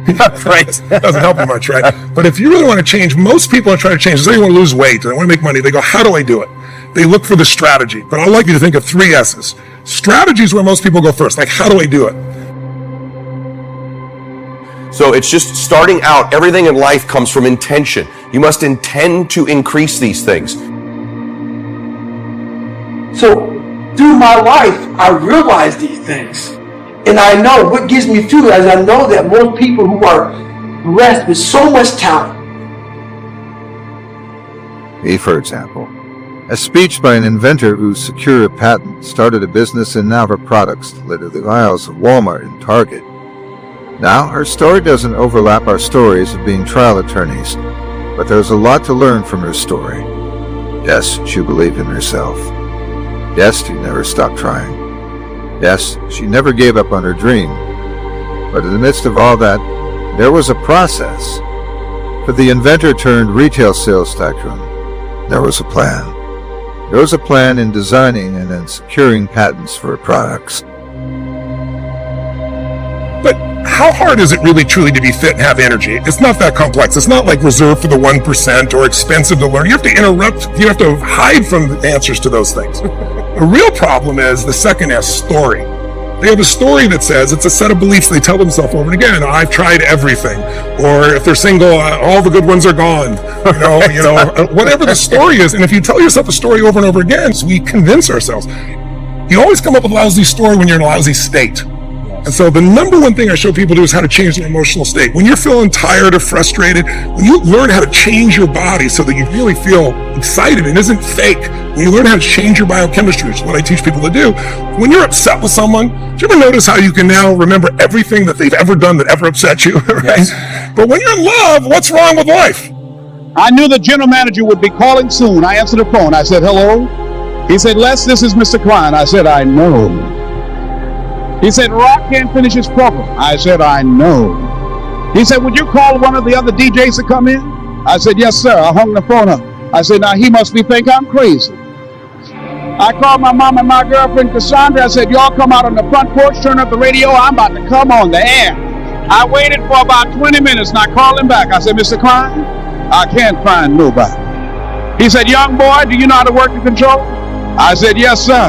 Right? Doesn't help you much, right? But if you really want to change, most people are trying to change. Say they want to lose weight, they want to make money. They go, how do I do it? They look for the strategy. But I'd like you to think of 3 S's. Strategy is where most people go first. Like, how do I do it? So it's just starting out. Everything in life comes from intention. You must intend to increase these things. So through my life, I realize these things. And I know what gives me fuel is I know that most people who are blessed with so much talent. Me, for example. A speech by an inventor who secured a patent, started a business, and now her products litter the aisles of Walmart and Target. Now, her story doesn't overlap our stories of being trial attorneys, but there's a lot to learn from her story. Yes, she believed in herself. Yes, she never stopped trying. Yes, she never gave up on her dream. But in the midst of all that, there was a process. For the inventor turned retail sales tycoon, there was a plan. There was a plan in designing and in securing patents for her products. But how hard is it really truly to be fit and have energy? It's not that complex. It's not like reserved for the 1% or expensive to learn. You have to interrupt. You have to hide from the answers to those things. The real problem is the second S, story. They have a story that says it's a set of beliefs they tell themselves over and again. I've tried everything. Or if they're single, all the good ones are gone. Whatever the story is. And if you tell yourself a story over and over again, so we convince ourselves. You always come up with a lousy story when you're in a lousy state. And so the number one thing I show people to do is how to change their emotional state. When you're feeling tired or frustrated, when you learn how to change your body so that you really feel excited and isn't fake, when you learn how to change your biochemistry, which is what I teach people to do, when you're upset with someone, do you ever notice how you can now remember everything that they've ever done that ever upset you, right? Yes. But when you're in love, what's wrong with life? I knew the general manager would be calling soon. I answered the phone. I said, hello? He said, Les, this is Mr. Klein. I said, I know. He said, Rock can't finish his program. I said, I know. He said, would you call one of the other DJs to come in? I said, yes, sir. I hung the phone up. I said, now he must think I'm crazy. I called my mom and my girlfriend, Cassandra. I said, y'all come out on the front porch, turn up the radio. I'm about to come on the air. I waited for about 20 minutes and I called him back. I said, Mr. Klein, I can't find nobody. He said, young boy, do you know how to work the control? I said, yes, sir.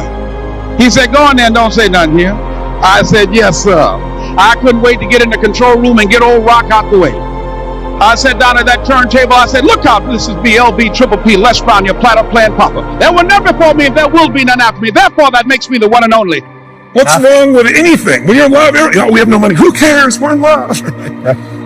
He said, go in there and don't say nothing here. I said, yes, sir. I couldn't wait to get in the control room and get old Rock out the way. I sat down at that turntable. I said, look out, this is BLB Triple P, Les Brown, your platter playing papa. There will never before me, and there will be none after me. Therefore, that makes me the one and only. What's wrong with anything? When you're in love, we have no money. Who cares? We're in love.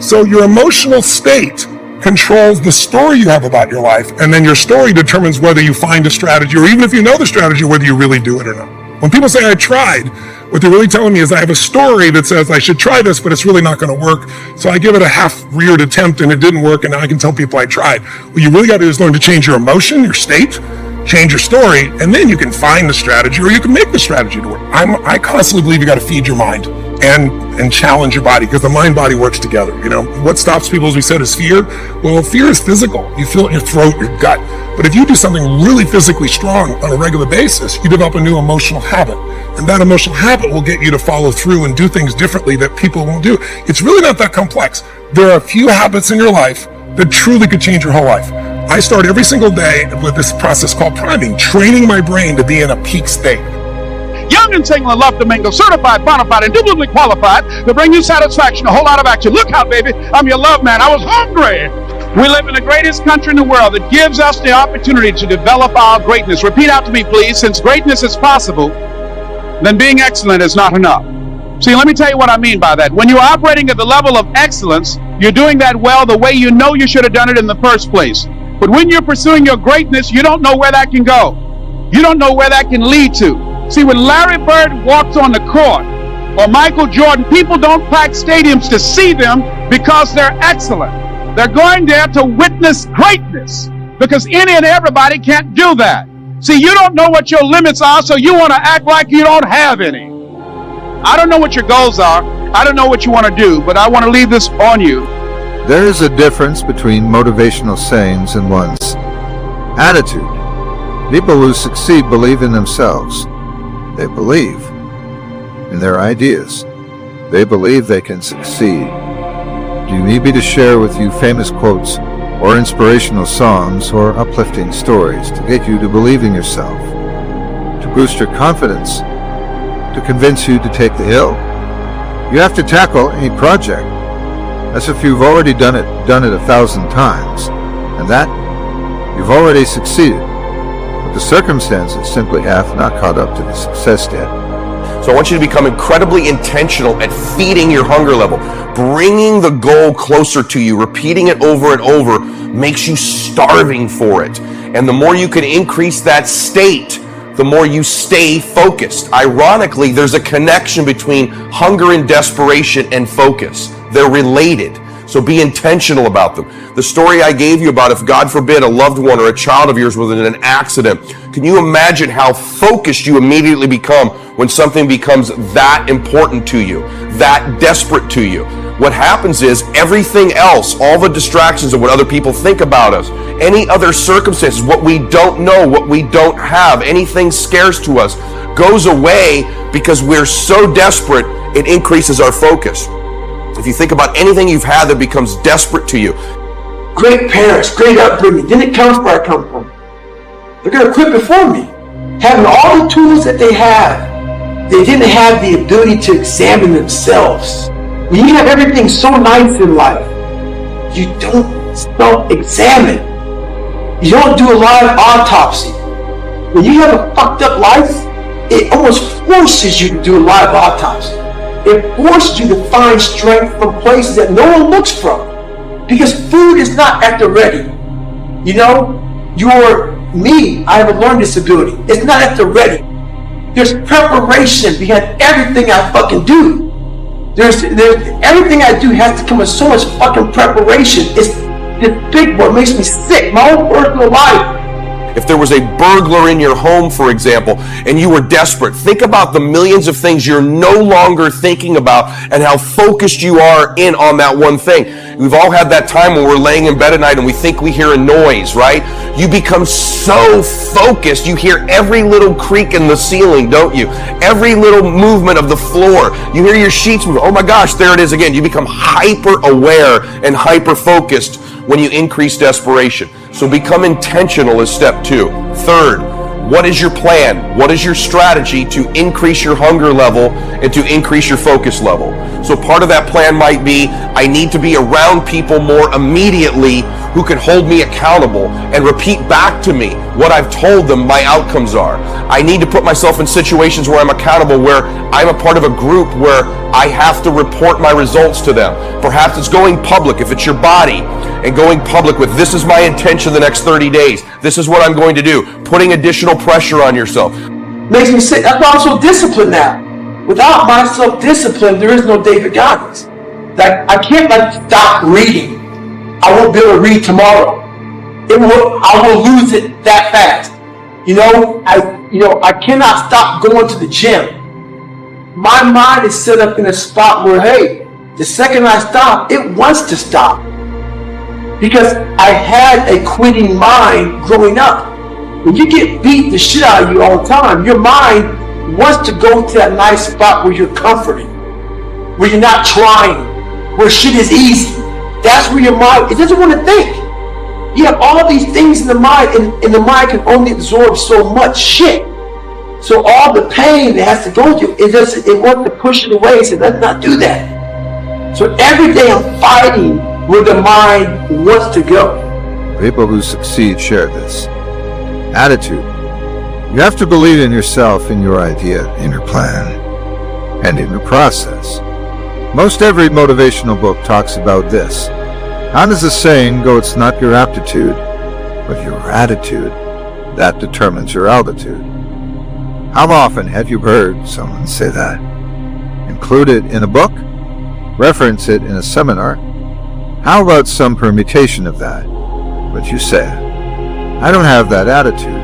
So your emotional state controls the story you have about your life, and then your story determines whether you find a strategy, or even if you know the strategy, whether you really do it or not. When people say I tried, what they're really telling me is I have a story that says I should try this, but it's really not going to work. So I give it a half-reared attempt and it didn't work, and now I can tell people I tried. What you really got to do is learn to change your emotion, your state, change your story, and then you can find the strategy, or you can make the strategy to work. I constantly believe you got to feed your mind and challenge your body, because the mind-body works together. What stops people, as we said, is fear. Well, fear is physical. You feel it in your throat, your gut. But if you do something really physically strong on a regular basis, you develop a new emotional habit. And that emotional habit will get you to follow through and do things differently that people won't do. It's really not that complex. There are a few habits in your life that truly could change your whole life. I start every single day with this process called priming, training my brain to be in a peak state. Young and single and love to mingle, certified, bona fide, indubitably qualified to bring you satisfaction, a whole lot of action. Look out, baby, I'm your love man. I was hungry. We live in the greatest country in the world that gives us the opportunity to develop our greatness. Repeat out to me, please. Since greatness is possible, then being excellent is not enough. See, let me tell you what I mean by that. When you're operating at the level of excellence, you're doing that well the way you know you should have done it in the first place. But when you're pursuing your greatness, you don't know where that can go. You don't know where that can lead to. See, when Larry Bird walks on the court, or Michael Jordan, people don't pack stadiums to see them because they're excellent. They're going there to witness greatness, because any and everybody can't do that. See, you don't know what your limits are, so you want to act like you don't have any. I don't know what your goals are. I don't know what you want to do, but I want to leave this on you. There is a difference between motivational sayings and one's attitude. People who succeed believe in themselves. They believe in their ideas. They believe they can succeed. Do you need me to share with you famous quotes or inspirational songs or uplifting stories to get you to believe in yourself, to boost your confidence, to convince you to take the hill? You have to tackle any project as if you've already done it 1,000 times, and that you've already succeeded. But the circumstances simply have not caught up to the success yet. So I want you to become incredibly intentional at feeding your hunger level. Bringing the goal closer to you, repeating it over and over, makes you starving for it. And the more you can increase that state, the more you stay focused. Ironically, there's a connection between hunger and desperation and focus. They're related. So be intentional about them. The story I gave you about if, God forbid, a loved one or a child of yours was in an accident, can you imagine how focused you immediately become when something becomes that important to you, that desperate to you? What happens is everything else, all the distractions of what other people think about us, any other circumstances, what we don't know, what we don't have, anything scarce to us, goes away because we're so desperate, it increases our focus. If you think about anything you've had that becomes desperate to you. Great parents, great upbringing, didn't come where I come from. They're going to quit before me. Having all the tools that they have, they didn't have the ability to examine themselves. When you have everything so nice in life, you don't self-examine. You don't do a live autopsy. When you have a fucked up life, it almost forces you to do a live autopsy. It forces you to find strength from places that no one looks from. Because food is not at the ready. You know, I have a learning disability. It's not at the ready. There's preparation behind everything I fucking do. There's everything I do has to come with so much fucking preparation. It's this big one makes me sick. My own personal life. If there was a burglar in your home, for example, and you were desperate, think about the millions of things you're no longer thinking about and how focused you are in on that one thing. We've all had that time when we're laying in bed at night and we think we hear a noise, right? You become so focused, you hear every little creak in the ceiling, don't you? Every little movement of the floor. You hear your sheets move. Oh my gosh, there it is again. You become hyper aware and hyper focused when you increase desperation. So become intentional is step 2. Third, what is your plan? What is your strategy to increase your hunger level and to increase your focus level? So part of that plan might be, I need to be around people more immediately who can hold me accountable and repeat back to me what I've told them my outcomes are. I need to put myself in situations where I'm accountable, where I'm a part of a group where I have to report my results to them. Perhaps it's going public, if it's your body, and going public with, this is my intention the next 30 days. This is what I'm going to do. Putting additional pressure on yourself. Makes me sick. That's why I'm so disciplined now. Without my self-discipline, there is no David Goggins. Like, I can't stop reading. I won't be able to read tomorrow. I will lose it that fast. I cannot stop going to the gym. My mind is set up in a spot where, hey, the second I stop, it wants to stop. Because I had a quitting mind growing up. When you get beat the shit out of you all the time, your mind wants to go to that nice spot where you're comforting, where you're not trying, where shit is easy. That's where your mind, it doesn't want to think. You have all these things in the mind, and the mind can only absorb so much shit. So all the pain it has to go through, it wants to push it away and say, let's not do that. So every day I'm fighting where the mind wants to go. People who succeed share this. Attitude. You have to believe in yourself, in your idea, in your plan, and in the process. Most every motivational book talks about this. How does the saying go, it's not your aptitude, but your attitude that determines your altitude? How often have you heard someone say that? Include it in a book? Reference it in a seminar? How about some permutation of that? But you say, I don't have that attitude.